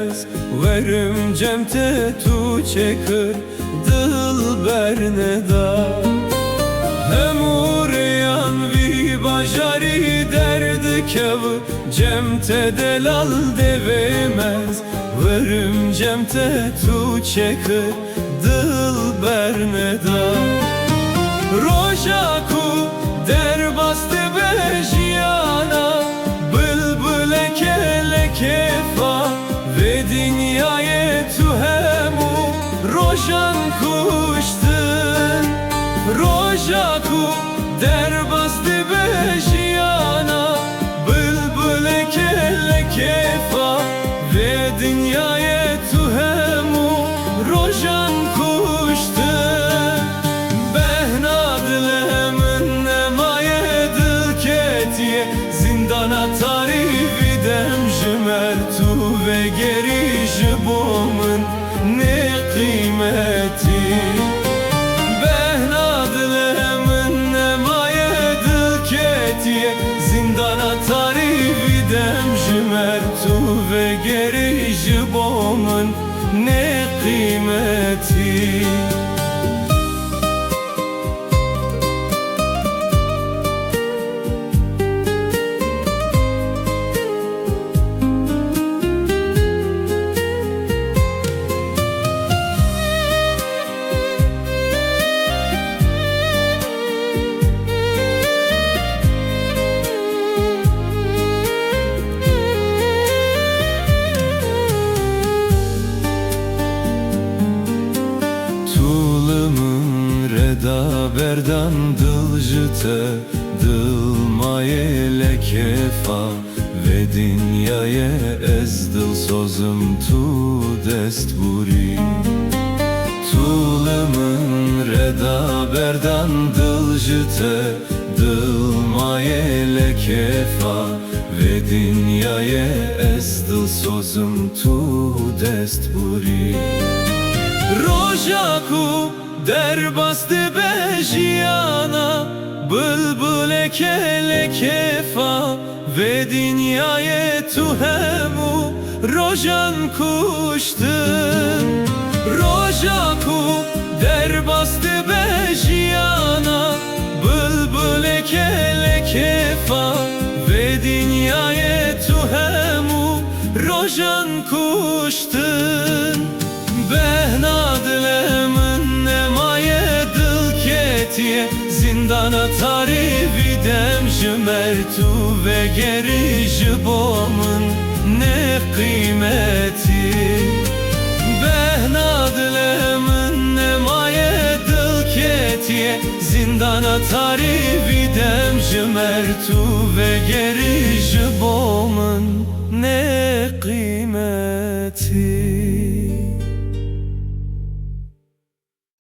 qiymez. Verim cemte tu çekir dil berneda. Hemuriyan vi bajari derdi kevi cemte delal devemez. Verim cemte tu çekir dil berneda. Roja ku derbastı bejiyana, bülbül kefa ve dünyaya tuhemu. Rojan kuştun, roja ku derbastı bejiyana, bülbül kefa ve dünyaya tuhemu. Rojan kuştun, behna dilemin nemaye dil ketiye, zindana tarif idem jmer tu ve geri jibomun ne kıymeti. Behna dilemin nemaye dil ketiye, zindana tarif idem jmer tu ve geri jibomun ne kıymeti. Reda berdan dılcıte dılmaye lekefa ve dünyaya ezdil sozum tu destburi. Tuğlumun reda berdan dılcıte dılmaye lekefa ve dünyaya ezdil sozum tu destburi. Roja ku derbastı bejiyana, bülbül kefa ve dünyaya tuhemu. Rojan kuştun, roja ku derbastı bejiyana, bülbül kefa ve dünyaya tuhemu. Rojan kuştun, behna dilemin nemaye dil ketiye, zindana tarif idem jmer tu ve geri jibomun ne kıymeti. Behna dilemin nemaye dil ketiye, zindana tarif idem jmer tu ve geri jibomun ne kıymeti.